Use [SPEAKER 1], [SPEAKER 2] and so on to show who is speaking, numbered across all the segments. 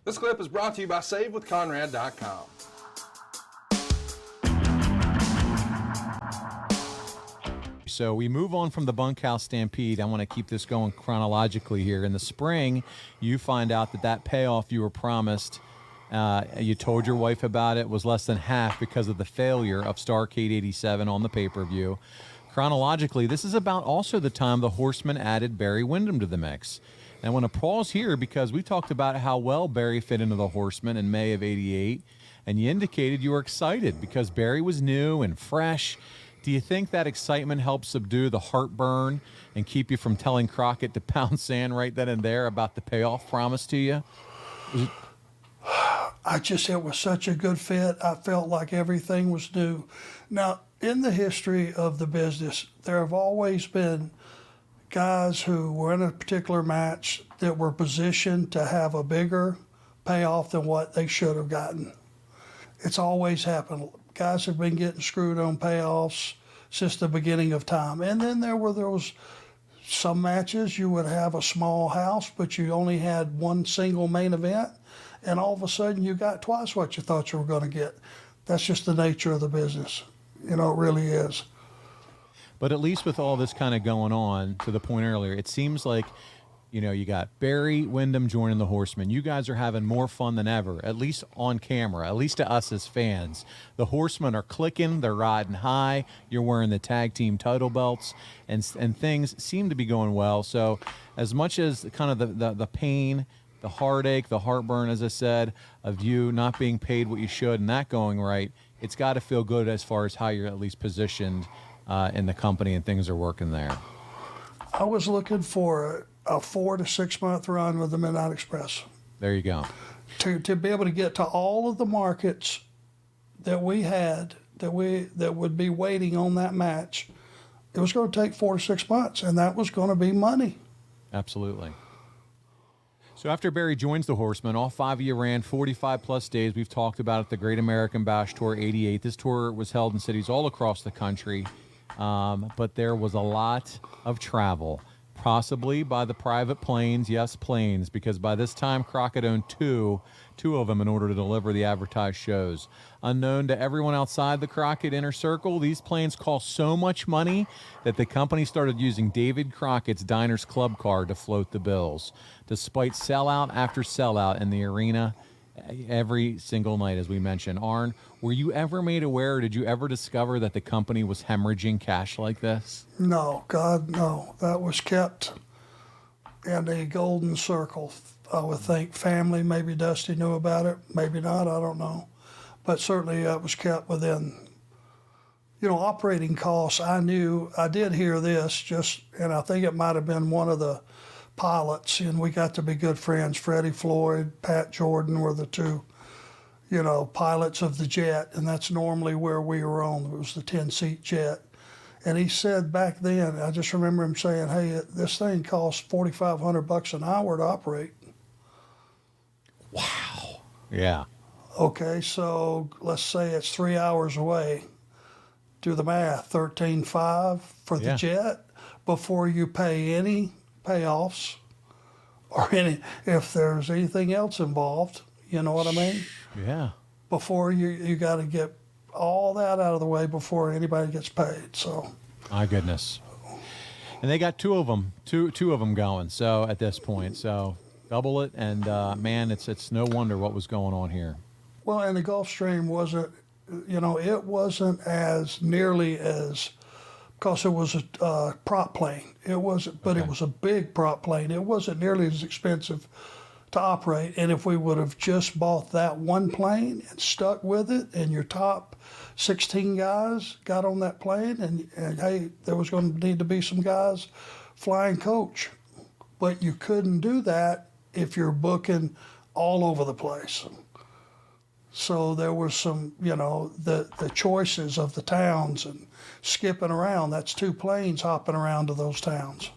[SPEAKER 1] This clip is brought to you by SaveWithConrad.com.
[SPEAKER 2] So we move on from the bunkhouse stampede. I want to keep this going chronologically here. In the spring, you find out that payoff you were promised, you told your wife about it, was less than half because of the failure of Starrcade 87 on the pay-per-view. Chronologically, this is about also the time the Horsemen added Barry Windham to the mix. And I want to pause here because we talked about how well Barry fit into the Horsemen in May of '88, and you indicated you were excited because Barry was new and fresh. Do you think that excitement helped subdue the heartburn and keep you from telling Crockett to pound sand right then and there about the payoff promised to you?
[SPEAKER 3] It was such a good fit. I felt like everything was new. Now, in the history of the business, there have always been guys who were in a particular match that were positioned to have a bigger payoff than what they should have gotten. It's always happened. Guys have been getting screwed on payoffs since the beginning of time. And then there was some matches you would have a small house, but you only had one single main event, and all of a sudden you got twice what you thought you were going to get. That's just the nature of the business. It really is.
[SPEAKER 2] But at least with all this kind of going on, to the point earlier, it seems like, you got Barry Windham joining the Horsemen. You guys are having more fun than ever, at least on camera, at least to us as fans. The Horsemen are clicking, they're riding high, you're wearing the tag team title belts, and things seem to be going well. So as much as kind of the pain, the heartache, the heartburn, as I said, of you not being paid what you should and that going right, it's got to feel good as far as how you're at least positioned in the company and things are working there.
[SPEAKER 3] I was looking for a 4 to 6 month run with the Midnight Express.
[SPEAKER 2] There you go.
[SPEAKER 3] To be able to get to all of the markets that we had that would be waiting on that match, it was going to take 4 to 6 months, and that was going to be money.
[SPEAKER 2] Absolutely. So after Barry joins the Horsemen, all 5 of you ran 45-plus days. We've talked about it, the Great American Bash Tour 88. This tour was held in cities all across the country, but there was a lot of travel, possibly by the private planes. Yes, planes, because by this time Crockett owned two of them in order to deliver the advertised shows. Unknown to everyone outside the Crockett inner circle, these planes cost so much money that the company started using David Crockett's Diners Club card to float the bills, despite sellout after sellout in the arena every single night, as we mentioned. Arn, were you ever made aware, or did you ever discover that the company was hemorrhaging cash like this?
[SPEAKER 3] No, God, no. That was kept in a golden circle. I would think family, maybe Dusty knew about it, maybe not, I don't know. But certainly it was kept within, operating costs. I did hear this and I think it might have been one of the pilots, and we got to be good friends. Freddie Floyd, Pat Jordan were the two, pilots of the jet, and that's normally where we were on. It was the 10-seat jet. And he said back then, I just remember him saying, hey, this thing costs $4,500 an hour to operate.
[SPEAKER 2] Wow. Yeah.
[SPEAKER 3] Okay, so let's say it's 3 hours away. Do the math, $13,500 for the jet before you pay any payoffs or if there's anything else involved, you know what I mean?
[SPEAKER 2] Yeah.
[SPEAKER 3] Before you got to get all that out of the way before anybody gets paid. So.
[SPEAKER 2] My goodness. And they got two of them going. So at this point, so double it, and man, it's no wonder what was going on here.
[SPEAKER 3] Well, and the Gulfstream wasn't, it wasn't as nearly as, because it was a prop plane. It wasn't, but It was a big prop plane. It wasn't nearly as expensive to operate. And if we would have just bought that one plane and stuck with it, and your top 16 guys got on that plane, and hey, there was going to need to be some guys flying coach. But you couldn't do that if you're booking all over the place. So there was some, the choices of the towns and skipping around. That's two planes hopping around to those towns.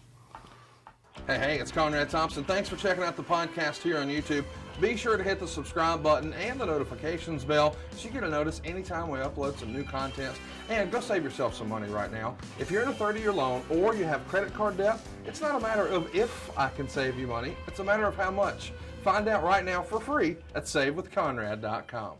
[SPEAKER 1] Hey, it's Conrad Thompson. Thanks for checking out the podcast here on YouTube. Be sure to hit the subscribe button and the notifications bell so you get a notice anytime we upload some new content. And go save yourself some money right now. If you're in a 30-year loan or you have credit card debt, it's not a matter of if I can save you money. It's a matter of how much. Find out right now for free at SaveWithConrad.com.